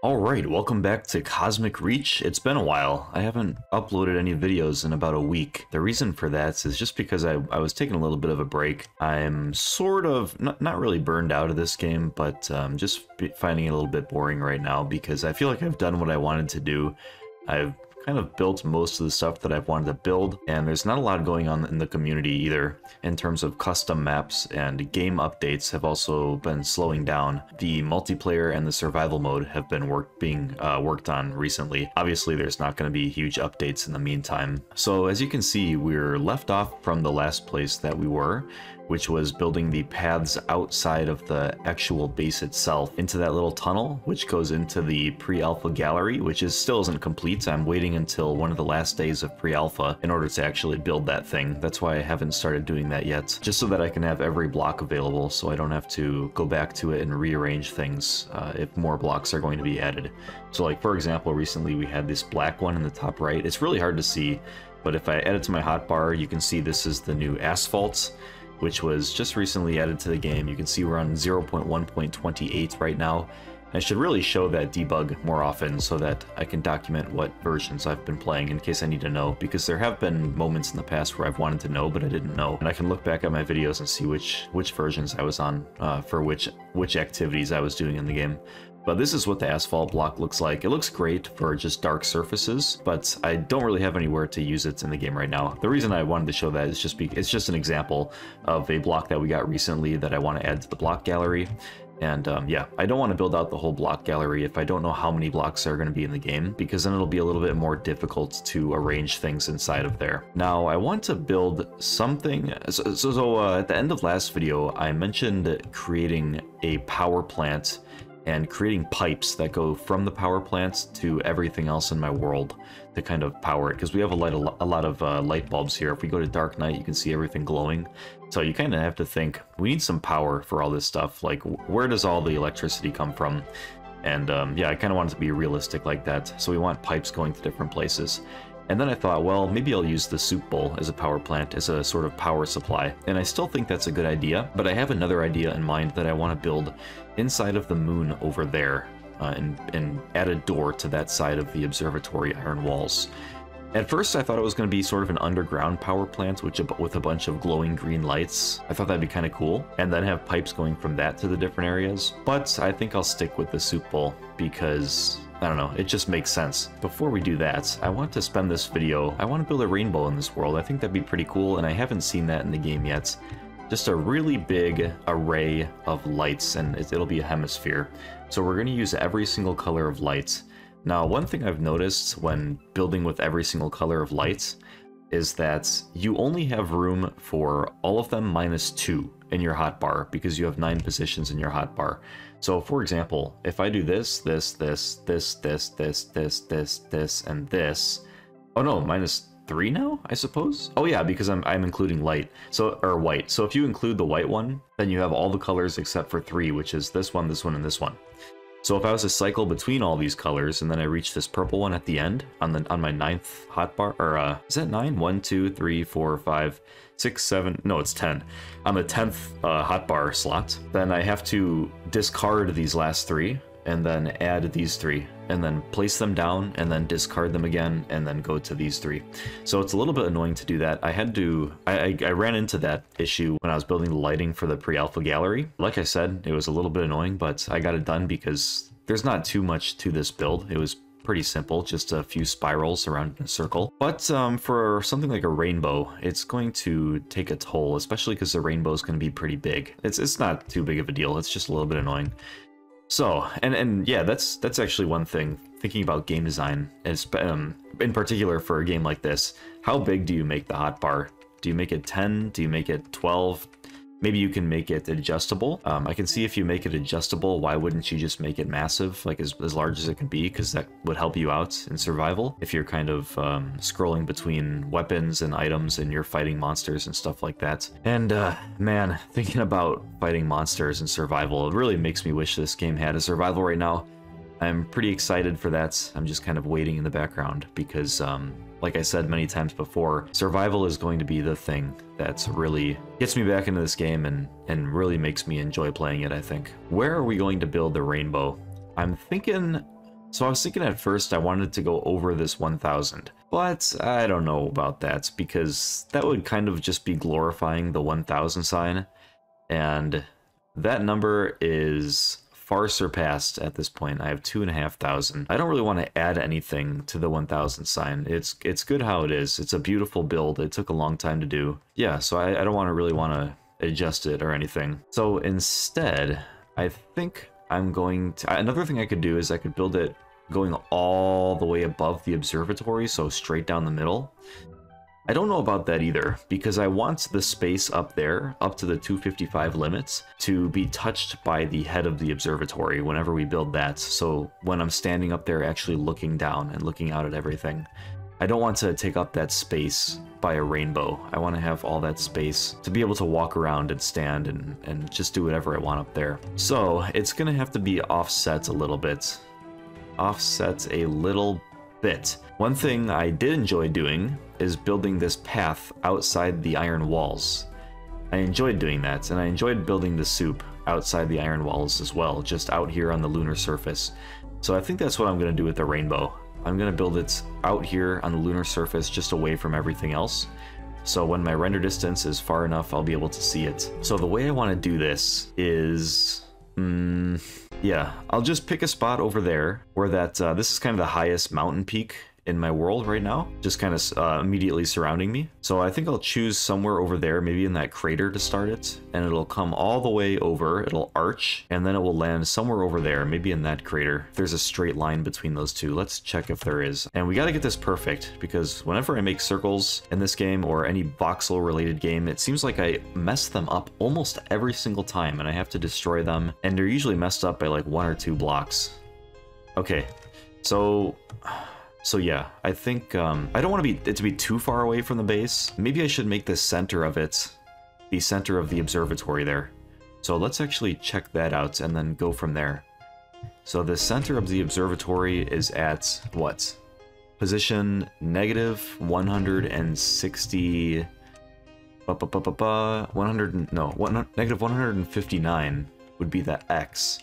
Alright, welcome back to Cosmic Reach. It's been a while. I haven't uploaded any videos in about a week. The reason for that is just because I was taking a little bit of a break. I'm sort of, not really burned out of this game, but just finding it a little bit boring right now because I feel like I've done what I wanted to do. I've kind of built most of the stuff that I've wanted to build, and there's not a lot going on in the community either in terms of custom maps, and game updates have also been slowing down. The multiplayer and the survival mode have been being worked on recently. Obviously there's not going to be huge updates in the meantime. So as you can see, we're left off from the last place that we were, which was building the paths outside of the actual base itself into that little tunnel, which goes into the pre-alpha gallery, which still isn't complete. I'm waiting until one of the last days of pre-alpha in order to actually build that thing. That's why I haven't started doing that yet, just so that I can have every block available, so I don't have to go back to it and rearrange things if more blocks are going to be added. So like, for example, recently we had this black one in the top right. It's really hard to see, but if I add it to my hotbar, you can see this is the new asphalt, which was just recently added to the game. You can see we're on 0.1.28 right now. I should really show that debug more often so that I can document what versions I've been playing in case I need to know, because there have been moments in the past where I've wanted to know but I didn't know, and I can look back at my videos and see which versions I was on for which activities I was doing in the game. But this is what the asphalt block looks like. It looks great for just dark surfaces, but I don't really have anywhere to use it in the game right now. The reason I wanted to show that is just because it's just an example of a block that we got recently that I want to add to the block gallery. And yeah, I don't want to build out the whole block gallery if I don't know how many blocks are going to be in the game, because then it'll be a little bit more difficult to arrange things inside of there. Now, I want to build something. So at the end of last video, I mentioned creating a power plant and creating pipes that go from the power plants to everything else in my world to kind of power it, because we have a lot of light bulbs here. If we go to dark night, you can see everything glowing. So you kind of have to think, we need some power for all this stuff. Like, where does all the electricity come from? And yeah, I kind of want it to be realistic like that. So we want pipes going to different places. And then I thought, well, maybe I'll use the soup bowl as a power plant, as a sort of power supply. And I still think that's a good idea, but I have another idea in mind that I want to build inside of the moon over there, and add a door to that side of the observatory iron walls. At first, I thought it was going to be sort of an underground power plant with a bunch of glowing green lights. I thought that'd be kind of cool, and then have pipes going from that to the different areas. But I think I'll stick with the soup bowl because, I don't know, it just makes sense. Before we do that, I want to spend this video, I want to build a rainbow in this world. I think that'd be pretty cool, and I haven't seen that in the game yet. Just a really big array of lights, and it'll be a hemisphere. So we're going to use every single color of lights. Now, one thing I've noticed when building with every single color of lights is that you only have room for all of them minus 2 in your hotbar, because you have 9 positions in your hotbar. So for example, if I do this, and this, oh no, minus 3 now, I suppose? Oh yeah, because I'm including light, or white. So if you include the white one, then you have all the colors except for 3, which is this one, and this one. So if I was to cycle between all these colors, and then I reach this purple one at the end on my 9th hotbar, or is that 9? 1, 2, 3, 4, 5, 6, 7, no, it's 10. On the 10th hotbar slot, then I have to discard these last 3, and then add these 3, and then place them down, and then discard them again, and then go to these 3. So it's a little bit annoying to do that. I ran into that issue when I was building the lighting for the pre-alpha gallery. Like I said, it was a little bit annoying, but I got it done because there's not too much to this build. It was pretty simple, just a few spirals around in a circle. But for something like a rainbow, it's going to take a toll, especially because the rainbow is going to be pretty big. It's not too big of a deal. It's just a little bit annoying. So, and yeah, that's actually one thing, thinking about game design, is, in particular for a game like this, how big do you make the hotbar? Do you make it 10? Do you make it 12? Maybe you can make it adjustable. I can see if you make it adjustable, why wouldn't you just make it massive, like as large as it can be, because that would help you out in survival. If you're kind of scrolling between weapons and items and you're fighting monsters and stuff like that. And man, thinking about fighting monsters and survival, it really makes me wish this game had a survival right now. I'm pretty excited for that. I'm just kind of waiting in the background because like I said many times before, survival is going to be the thing that's really gets me back into this game and really makes me enjoy playing it, I think. Where are we going to build the rainbow? I'm thinking So I was thinking at first I wanted to go over this 1000, but I don't know about that because that would kind of just be glorifying the 1000 sign, and that number is far surpassed at this point. I have 2,500. I don't really want to add anything to the 1000 sign. It's good how it is. It's a beautiful build. It took a long time to do. Yeah, so I don't really want to adjust it or anything. So instead, I think I'm going to... Another thing I could do is I could build it going all the way above the observatory, so straight down the middle. I don't know about that either, because I want the space up there, up to the 255 limits, to be touched by the head of the observatory whenever we build that. So when I'm standing up there actually looking down and looking out at everything, I don't want to take up that space by a rainbow. I want to have all that space to be able to walk around and stand and just do whatever I want up there. So it's going to have to be offset a little bit. Offset a little bit. One thing I did enjoy doing is building this path outside the iron walls. I enjoyed doing that, and I enjoyed building the soup outside the iron walls as well, just out here on the lunar surface. So I think that's what I'm going to do with the rainbow. I'm going to build it out here on the lunar surface, just away from everything else. So when my render distance is far enough, I'll be able to see it. So the way I want to do this is... yeah, I'll just pick a spot over there where that, this is kind of the highest mountain peak in my world right now, just kind of immediately surrounding me. So I think I'll choose somewhere over there, maybe in that crater to start it, and it'll come all the way over, it'll arch, and then it will land somewhere over there, maybe in that crater. If there's a straight line between those two, let's check if there is. And we got to get this perfect, because whenever I make circles in this game or any voxel related game, it seems like I mess them up almost every single time, and I have to destroy them, and they're usually messed up by like 1 or 2 blocks. Okay, so yeah, I think I don't want it to be too far away from the base. Maybe I should make the center of it the center of the observatory there. So let's actually check that out and then go from there. So the center of the observatory is at what? Position negative 160... negative 159 would be the X.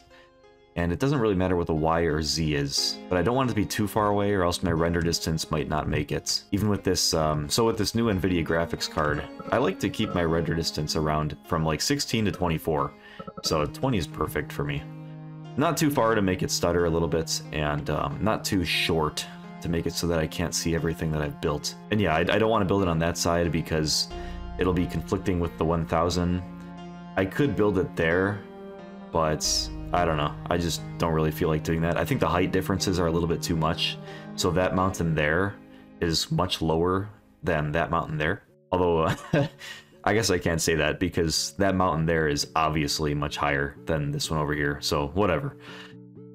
And it doesn't really matter what the Y or Z is, but I don't want it to be too far away or else my render distance might not make it. Even with this, so with this new NVIDIA graphics card, I like to keep my render distance around from like 16 to 24, so 20 is perfect for me. Not too far to make it stutter a little bit, and not too short to make it so that I can't see everything that I've built. And yeah, I don't want to build it on that side because it'll be conflicting with the 1000. I could build it there, but I don't know. I just don't really feel like doing that. I think the height differences are a little bit too much. So that mountain there is much lower than that mountain there. Although, I guess I can't say that because that mountain there is obviously much higher than this one over here. So whatever.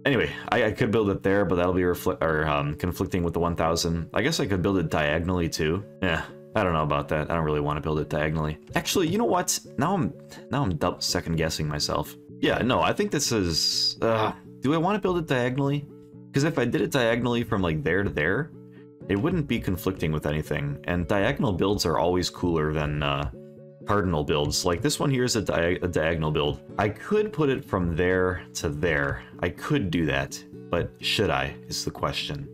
Anyway, I could build it there, but that'll be conflicting with the 1000. I guess I could build it diagonally too. Yeah, I don't know about that. I don't really want to build it diagonally. Actually, you know what? Now I'm second guessing myself. Yeah, no, I think this is... do I want to build it diagonally? Because if I did it diagonally from like there to there, it wouldn't be conflicting with anything. And diagonal builds are always cooler than cardinal builds. Like this one here is a diagonal build. I could put it from there to there. I could do that, but should I is the question.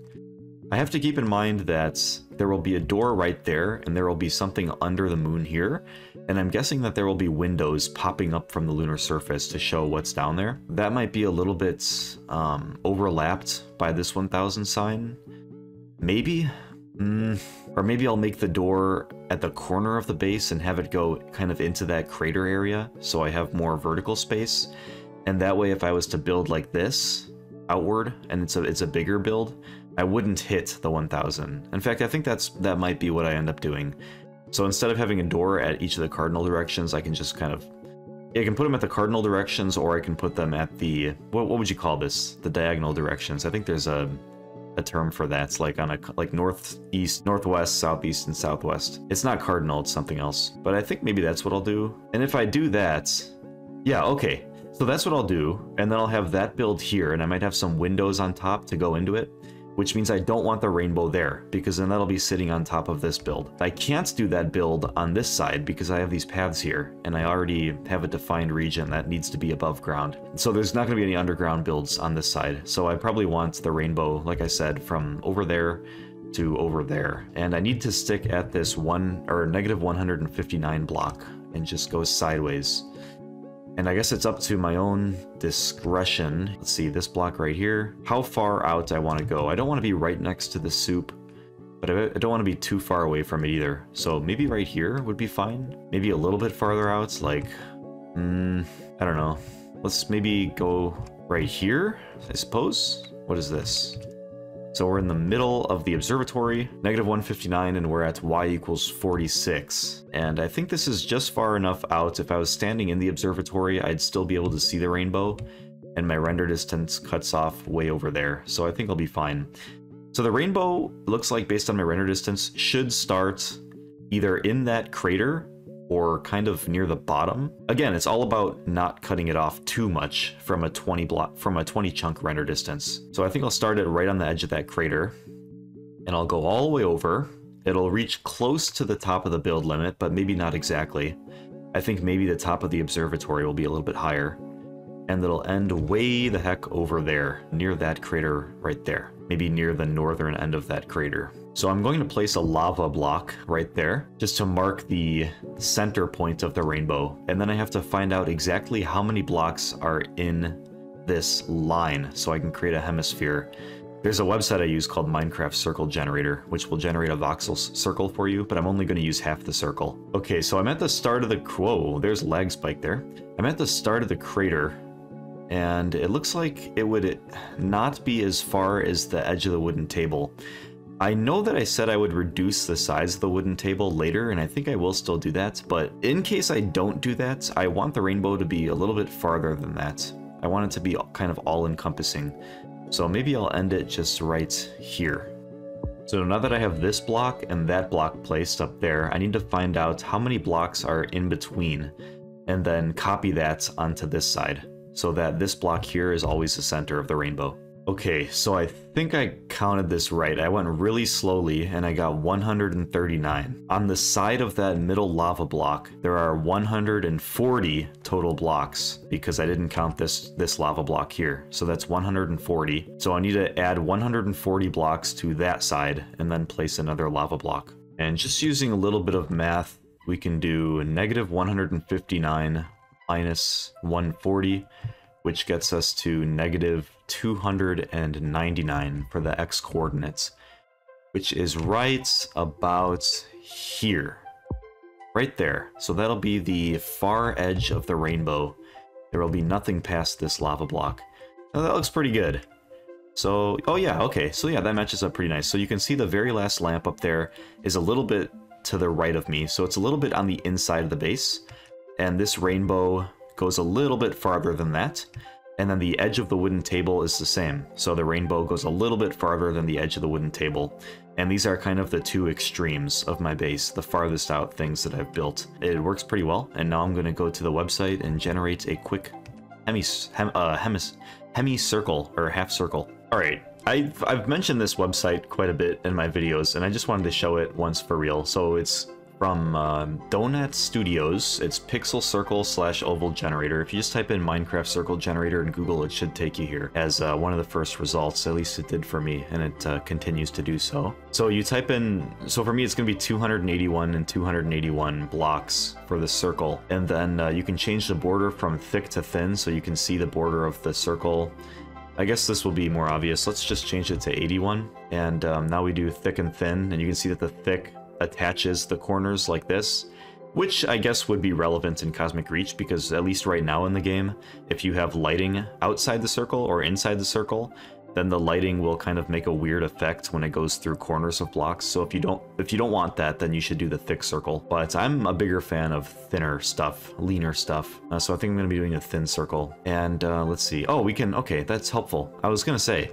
I have to keep in mind that there will be a door right there, and there will be something under the moon here, and I'm guessing that there will be windows popping up from the lunar surface to show what's down there. That might be a little bit overlapped by this 1000 sign. Maybe? Or maybe I'll make the door at the corner of the base and have it go kind of into that crater area, so I have more vertical space. And that way, if I was to build like this, outward, and it's a bigger build, I wouldn't hit the 1000. In fact, I think that might be what I end up doing. So instead of having a door at each of the cardinal directions, I can just kind of... I can put them at the cardinal directions, or I can put them at the... What would you call this? The diagonal directions. I think there's a term for that. It's like on a northeast, northwest, southeast, and southwest. It's not cardinal, it's something else. But I think maybe that's what I'll do. And if I do that... Yeah, okay. So that's what I'll do, and then I'll have that build here, and I might have some windows on top to go into it. which means I don't want the rainbow there, because then that'll be sitting on top of this build. I can't do that build on this side because I have these paths here, and I already have a defined region that needs to be above ground. So there's not going to be any underground builds on this side. So I probably want the rainbow, like I said, from over there to over there. And I need to stick at this negative 159 block and just go sideways. And I guess it's up to my own discretion. Let's see, this block right here, how far out I want to go. I don't want to be right next to the soup, but I don't want to be too far away from it either. So maybe right here would be fine. Maybe a little bit farther out, like, I don't know. Let's maybe go right here, I suppose. What is this? So we're in the middle of the observatory, negative 159, and we're at y equals 46. And I think this is just far enough out. If I was standing in the observatory, I'd still be able to see the rainbow, and my render distance cuts off way over there. So I think I'll be fine. So the rainbow, looks like based on my render distance, should start either in that crater or kind of near the bottom. Again, it's all about not cutting it off too much from a 20 chunk render distance. So I think I'll start it right on the edge of that crater, and I'll go all the way over. It'll reach close to the top of the build limit, but maybe not exactly. I think maybe the top of the observatory will be a little bit higher, and it'll end way the heck over there, near that crater right there. Maybe near the northern end of that crater. So I'm going to place a lava block right there, just to mark the center point of the rainbow. And then I have to find out exactly how many blocks are in this line, so I can create a hemisphere. There's a website I use called Minecraft Circle Generator, which will generate a voxel circle for you, but I'm only going to use half the circle. Okay, so I'm at the start of the... Whoa, there's a lag spike there. I'm at the start of the crater, and it looks like it would not be as far as the edge of the wooden table. I know that I said I would reduce the size of the wooden table later, and I think I will still do that, but in case I don't do that, I want the rainbow to be a little bit farther than that. I want it to be kind of all-encompassing. So maybe I'll end it just right here. So now that I have this block and that block placed up there, I need to find out how many blocks are in between, and then copy that onto this side, so that this block here is always the center of the rainbow. Okay, so I think I counted this right. I went really slowly and I got 139. On the side of that middle lava block, there are 140 total blocks because I didn't count this lava block here. So that's 140. So I need to add 140 blocks to that side and then place another lava block. And just using a little bit of math, we can do negative 159 minus 140, which gets us to negative 299 for the x coordinates, which is right about here. Right there. So that'll be the far edge of the rainbow. There will be nothing past this lava block. Now that looks pretty good. So, oh yeah, okay. So yeah, that matches up pretty nice. So you can see the very last lamp up there is a little bit to the right of me. So it's a little bit on the inside of the base. And this rainbow goes a little bit farther than that. And then the edge of the wooden table is the same. So the rainbow goes a little bit farther than the edge of the wooden table. And these are kind of the two extremes of my base, the farthest out things that I've built. It works pretty well. And now I'm going to go to the website and generate a quick hemicircle or half circle. All right. I've mentioned this website quite a bit in my videos, and I just wanted to show it once for real. So it's from Donut Studios. It's pixel circle / oval generator. If you just type in Minecraft circle generator in Google, it should take you here as one of the first results. At least it did for me, and it continues to do so. So you type in, so for me it's going to be 281 and 281 blocks for the circle, and then you can change the border from thick to thin, so you can see the border of the circle. I guess this will be more obvious. Let's just change it to 81, and now we do thick and thin, and you can see that the thick attaches the corners like this, which I guess would be relevant in Cosmic Reach, because at least right now in the game, if you have lighting outside the circle or inside the circle, then the lighting will kind of make a weird effect when it goes through corners of blocks. So if you don't want that, then you should do the thick circle. But I'm a bigger fan of thinner stuff, leaner stuff. So I think I'm going to be doing a thin circle. And let's see. Oh, we can, okay, that's helpful. I was going to say,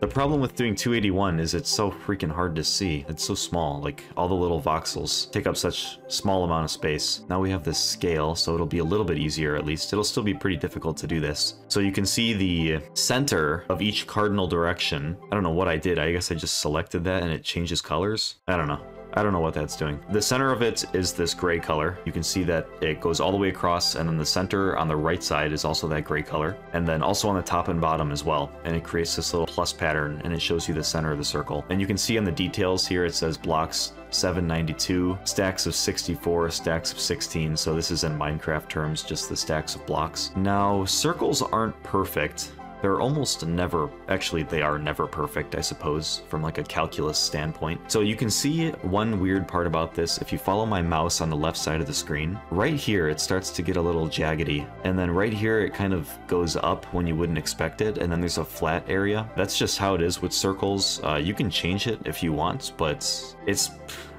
The problem with doing 281 is it's so freaking hard to see. It's so small, like all the little voxels take up such small amount of space. Now we have this scale, so it'll be a little bit easier at least. It'll still be pretty difficult to do this. So you can see the center of each cardinal direction. I don't know what I did. I guess I just selected that and it changes colors. I don't know. I don't know what that's doing. The center of it is this gray color. You can see that it goes all the way across, and then the center on the right side is also that gray color. And then also on the top and bottom as well. And it creates this little plus pattern, and it shows you the center of the circle. And you can see on the details here, it says blocks 792, stacks of 64, stacks of 16. So this is in Minecraft terms, just the stacks of blocks. Now, circles aren't perfect. They're almost never, actually they are never perfect, I suppose, from like a calculus standpoint. So you can see one weird part about this. If you follow my mouse on the left side of the screen, right here it starts to get a little jaggedy. And then right here it kind of goes up when you wouldn't expect it. And then there's a flat area. That's just how it is with circles. You can change it if you want, but it's...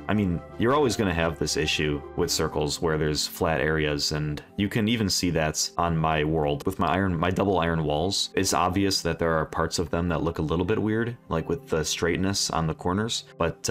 I mean, you're always going to have this issue with circles where there's flat areas, and you can even see that on my world. With my double iron walls, it's obvious that there are parts of them that look a little bit weird, like with the straightness on the corners, but,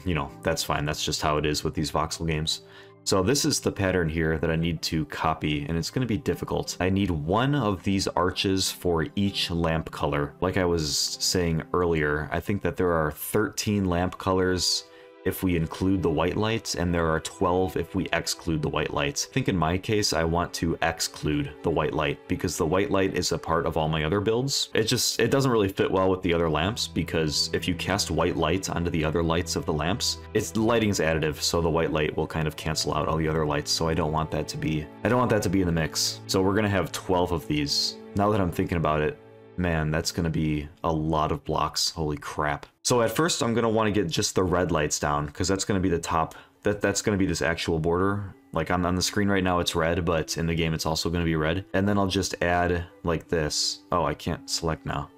you know, that's fine. That's just how it is with these voxel games. So this is the pattern here that I need to copy, and it's going to be difficult. I need one of these arches for each lamp color. Like I was saying earlier, I think that there are 13 lamp colors if we include the white lights, and there are 12 if we exclude the white lights. I think in my case, I want to exclude the white light because the white light is a part of all my other builds. It doesn't really fit well with the other lamps, because if you cast white light onto the other lights of the lamps, the lighting is additive, so the white light will kind of cancel out all the other lights, so I don't want that to be in the mix. So we're gonna have 12 of these. Now that I'm thinking about it, man, that's going to be a lot of blocks. Holy crap. So at first, I'm going to want to get just the red lights down, because that's going to be the top. That's going to be this actual border. Like on the screen right now, it's red, but in the game, it's also going to be red. And then I'll just add like this. Oh, I can't select now.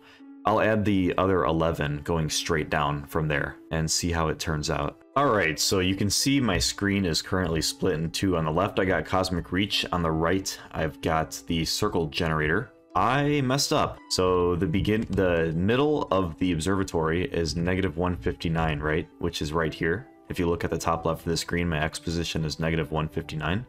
I'll add the other 11 going straight down from there and see how it turns out. All right, so you can see my screen is currently split in two. On the left, I got Cosmic Reach. On the right, I've got the Circle Generator. I messed up. So the middle of the observatory is -159, right? Which is right here. If you look at the top left of the screen, my X position is -159.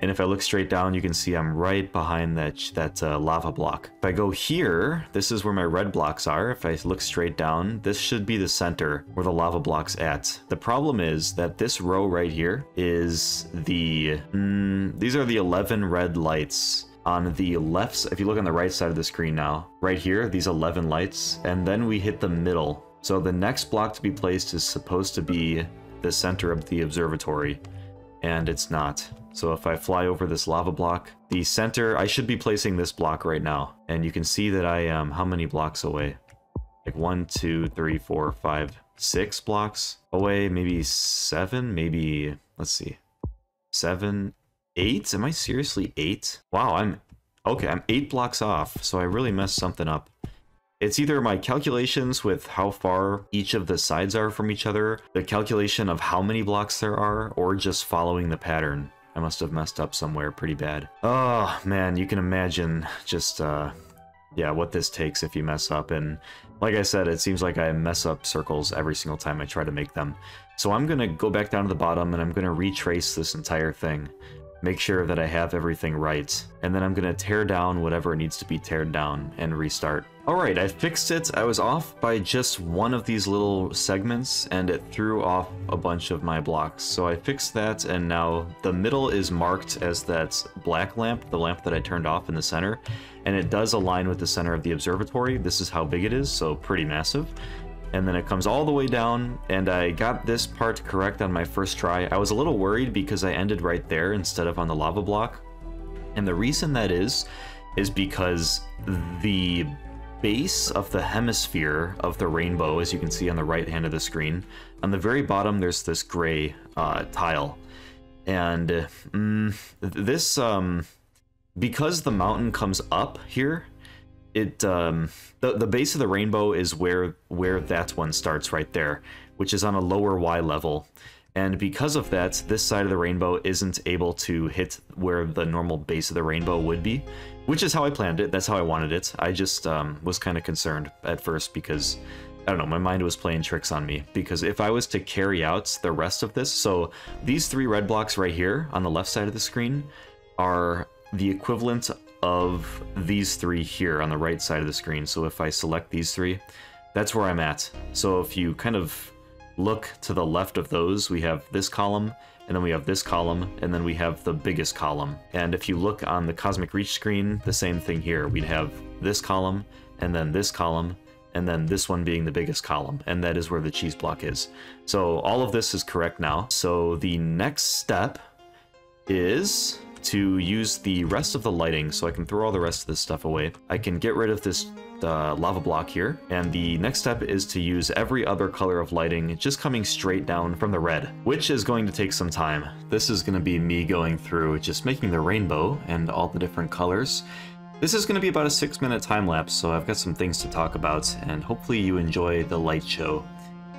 And if I look straight down, you can see I'm right behind that lava block. If I go here, this is where my red blocks are. If I look straight down, this should be the center where the lava block's at. The problem is that this row right here is these are the 11 red lights. On the left, if you look on the right side of the screen now, right here, these 11 lights, and then we hit the middle. So the next block to be placed is supposed to be the center of the observatory, and it's not. So if I fly over this lava block, the center, I should be placing this block right now. And you can see that I am how many blocks away? Like 1, 2, 3, 4, 5, 6 blocks away, maybe 7, maybe, let's see, 7, 8? Am I seriously 8? Wow, I'm 8 blocks off, so I really messed something up. It's either my calculations with how far each of the sides are from each other, the calculation of how many blocks there are, or just following the pattern. I must have messed up somewhere pretty bad. Oh, man, you can imagine just, yeah, what this takes if you mess up. And like I said, it seems like I mess up circles every single time I try to make them. So I'm going to go back down to the bottom, and I'm going to retrace this entire thing. Make sure that I have everything right, and then I'm gonna tear down whatever needs to be teared down and restart. Alright, I fixed it. I was off by just one of these little segments, and it threw off a bunch of my blocks. So I fixed that, and now the middle is marked as that black lamp, the lamp that I turned off in the center, and it does align with the center of the observatory. This is how big it is, so pretty massive. And then it comes all the way down, and I got this part correct on my first try. I was a little worried because I ended right there instead of on the lava block. And the reason that is because the base of the hemisphere of the rainbow, as you can see on the right hand of the screen, on the very bottom there's this gray tile. And this, because the mountain comes up here, the base of the rainbow is where that one starts right there, which is on a lower Y level. And because of that, this side of the rainbow isn't able to hit where the normal base of the rainbow would be, which is how I planned it. That's how I wanted it. I just was kind of concerned at first because, I don't know, my mind was playing tricks on me. Because if I was to carry out the rest of this, so these 3 red blocks right here on the left side of the screen are the equivalent of these 3 here on the right side of the screen. So if I select these 3, that's where I'm at. So if you kind of look to the left of those, we have this column, and then we have this column, and then we have the biggest column. And if you look on the Cosmic Reach screen, the same thing here. We'd have this column, and then this column, and then this one being the biggest column, and that is where the cheese block is. So all of this is correct now. So the next step is to use the rest of the lighting, so I can throw all the rest of this stuff away. I can get rid of this lava block here, and the next step is to use every other color of lighting just coming straight down from the red, which is going to take some time. This is going to be me going through just making the rainbow and all the different colors. This is going to be about a 6-minute time lapse, so I've got some things to talk about, and hopefully you enjoy the light show.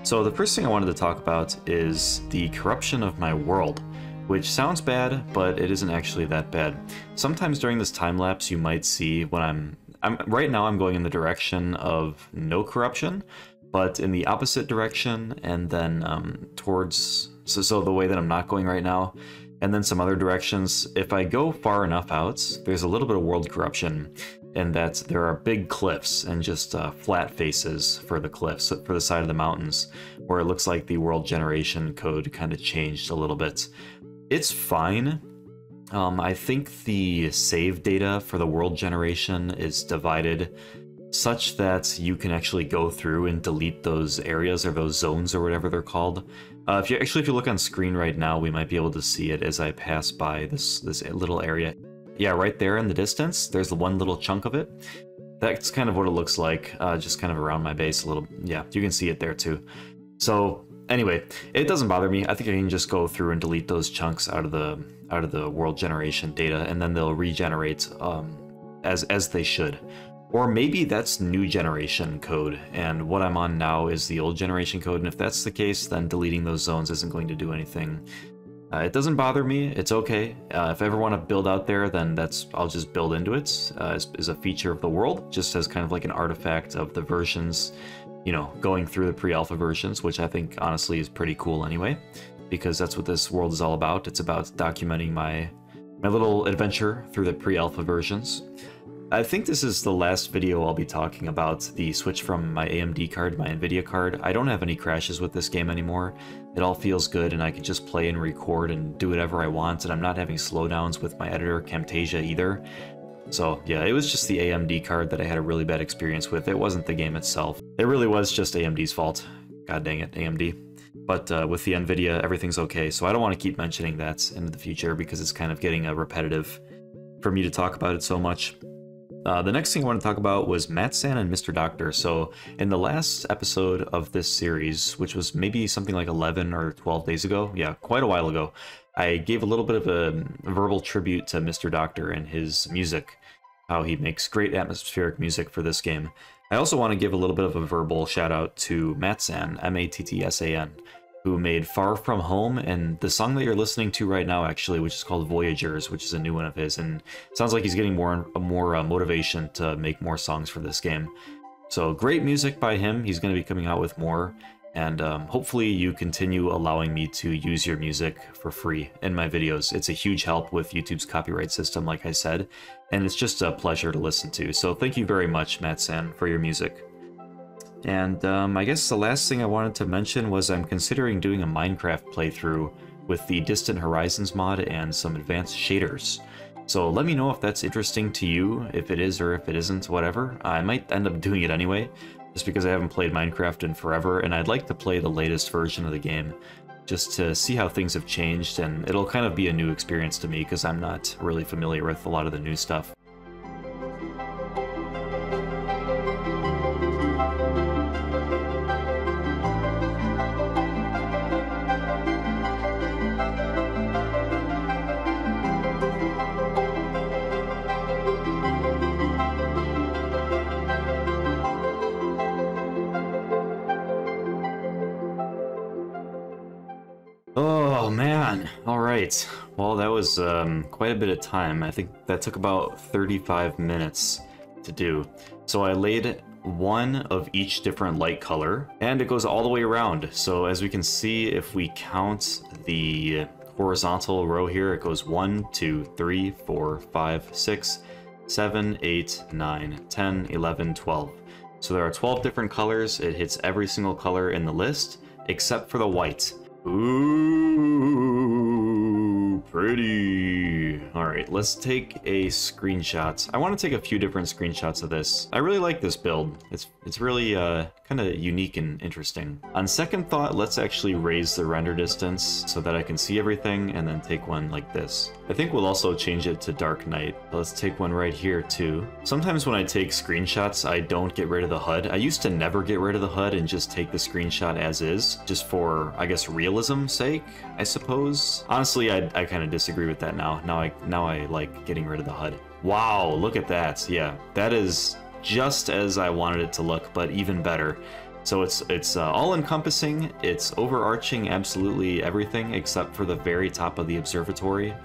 So the first thing I wanted to talk about is the corruption of my world, which sounds bad, but it isn't actually that bad. Sometimes during this time lapse you might see when right now I'm going in the direction of no corruption, but in the opposite direction, and then towards, so the way that I'm not going right now, and then some other directions. If I go far enough out, there's a little bit of world corruption, and that there are big cliffs and just flat faces for the cliffs, for the side of the mountains, where it looks like the world generation code kind of changed a little bit. It's fine. I think the save data for the world generation is divided such that you can actually go through and delete those areas or those zones or whatever they're called. If you look on screen right now, we might be able to see it as I pass by this little area. Yeah, right there in the distance, there's the one little chunk of it. That's kind of what it looks like, just kind of around my base a little. Yeah, you can see it there too. So anyway, it doesn't bother me. I think I can just go through and delete those chunks out of the world generation data, and then they'll regenerate as they should. Or maybe that's new generation code, and what I'm on now is the old generation code, and if that's the case, then deleting those zones isn't going to do anything. It doesn't bother me, it's okay. If I ever want to build out there, then I'll just build into it as a feature of the world, just as kind of like an artifact of the versions, you know, going through the pre-alpha versions, which I think honestly is pretty cool anyway, because that's what this world is all about. It's about documenting my little adventure through the pre-alpha versions. I think this is the last video I'll be talking about the switch from my AMD card to my NVIDIA card. I don't have any crashes with this game anymore. It all feels good, and I can just play and record and do whatever I want, and I'm not having slowdowns with my editor, Camtasia, either. So yeah, it was just the AMD card that I had a really bad experience with. It wasn't the game itself. It really was just AMD's fault. God dang it, AMD. But with the NVIDIA, everything's okay, so I don't want to keep mentioning that into the future because it's kind of getting repetitive for me to talk about it so much. The next thing I want to talk about was MattSan and MrDoctor. So in the last episode of this series, which was maybe something like 11 or 12 days ago, yeah, quite a while ago, I gave a little bit of a verbal tribute to MrDoctor and his music, how he makes great atmospheric music for this game. I also want to give a little bit of a verbal shout out to MattSan, M-A-T-T-S-A-N, who made Far From Home, and the song that you're listening to right now, actually, which is called Voyagers, which is a new one of his, and it sounds like he's getting more motivation to make more songs for this game. So great music by him. He's going to be coming out with more, and hopefully you continue allowing me to use your music for free in my videos. It's a huge help with YouTube's copyright system, like I said, and it's just a pleasure to listen to. So thank you very much, MattSan, for your music. And I guess the last thing I wanted to mention was I'm considering doing a Minecraft playthrough with the Distant Horizons mod and some advanced shaders. So let me know if that's interesting to you, if it is or if it isn't, whatever. I might end up doing it anyway, just because I haven't played Minecraft in forever, and I'd like to play the latest version of the game, just to see how things have changed, and it'll kind of be a new experience to me, because I'm not really familiar with a lot of the new stuff. Oh man, all right. Well, that was quite a bit of time. I think that took about 35 minutes to do. So I laid one of each different light color, and it goes all the way around. So as we can see, if we count the horizontal row here, it goes 1, 2, 3, 4, 5, 6, 7, 8, 9, 10, 11, 12. So there are 12 different colors. It hits every single color in the list, except for the white. Ooh, pretty. All right, let's take a screenshot. I want to take a few different screenshots of this. I really like this build. It's really kind of unique and interesting. On second thought, let's actually raise the render distance so that I can see everything, and then take one like this. I think we'll also change it to dark night. Let's take one right here too. Sometimes when I take screenshots, I don't get rid of the HUD. I used to never get rid of the HUD and just take the screenshot as is, just for, I guess, realism's sake, I suppose. Honestly, I kind of disagree with that now. Now I like getting rid of the HUD. Wow, look at that. Yeah, that is just as I wanted it to look, but even better. So it's all-encompassing, it's overarching absolutely everything except for the very top of the observatory,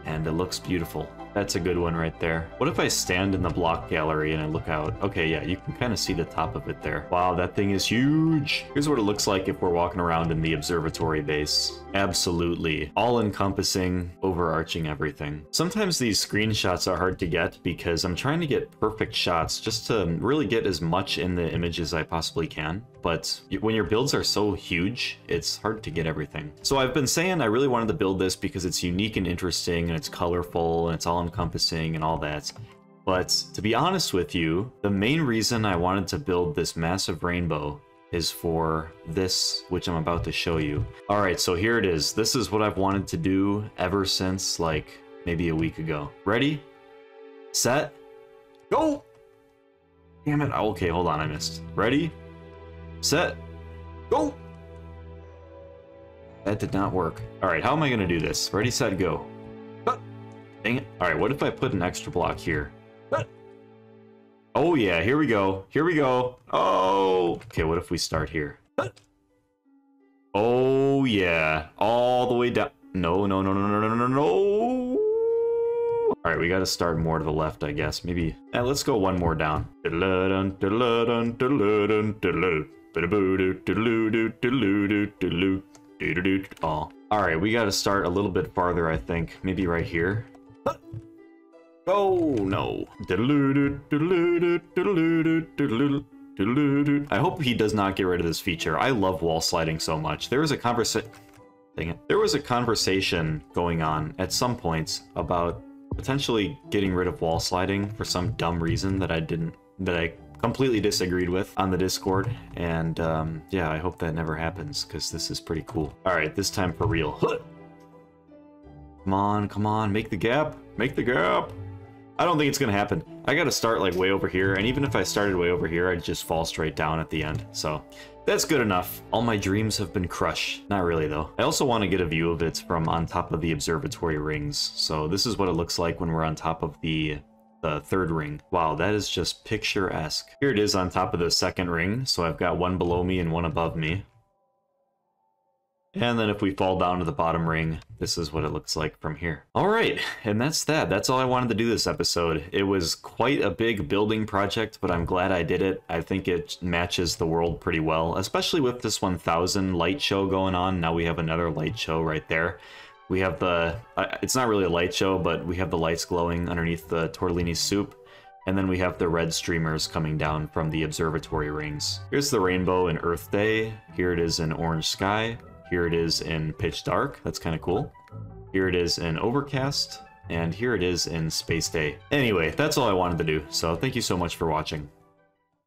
and it looks beautiful. That's a good one right there. What if I stand in the block gallery and I look out? Okay, yeah, you can kind of see the top of it there. Wow, that thing is huge! Here's what it looks like if we're walking around in the observatory base. Absolutely. All-encompassing, overarching everything. Sometimes these screenshots are hard to get because I'm trying to get perfect shots just to really get as much in the image as I possibly can. But when your builds are so huge, it's hard to get everything. So I've been saying I really wanted to build this because it's unique and interesting, and it's colorful, and it's all-encompassing and all that. But to be honest with you, the main reason I wanted to build this massive rainbow is for this, which I'm about to show you. All right, so here it is. This is what I've wanted to do ever since, like, maybe a week ago. Ready? Set? Go! Damn it. Okay, hold on, I missed. Ready? Set, go! That did not work. All right, how am I gonna do this? Ready, set, go. Dang it. All right, what if I put an extra block here? Oh yeah, here we go. Here we go. Oh, okay, what if we start here? Oh yeah, all the way down. No, no, no, no, no, no, no, no. All right, we gotta start more to the left, I guess. Maybe, let's go one more down. Oh. Alright, we gotta start a little bit farther, I think. Maybe right here. Oh, no. I hope he does not get rid of this feature. I love wall sliding so much. There was a conversation... Dang it. There was a conversation going on at some point about potentially getting rid of wall sliding for some dumb reason that I completely disagreed with on the Discord, and yeah, I hope that never happens because this is pretty cool. All right, this time for real. Come on, make the gap, make the gap. I don't think it's gonna happen. I gotta start like way over here, and even if I started way over here, I'd just fall straight down at the end. So that's good enough. All my dreams have been crushed. Not really though. I also want to get a view of it from on top of the observatory rings. So this is what it looks like when we're on top of the third ring. Wow, that is just picturesque. Here it is on top of the second ring. So I've got one below me and one above me. And then if we fall down to the bottom ring, this is what it looks like from here. All right, and that's that. That's all I wanted to do this episode. It was quite a big building project, but I'm glad I did it. I think it matches the world pretty well, especially with this 1000 light show going on. Now we have another light show right there. We have the, it's not really a light show, but we have the lights glowing underneath the tortellini soup. And then we have the red streamers coming down from the observatory rings. Here's the rainbow in Earth Day. Here it is in Orange Sky. Here it is in Pitch Dark. That's kind of cool. Here it is in Overcast. And here it is in Space Day. Anyway, that's all I wanted to do. So thank you so much for watching.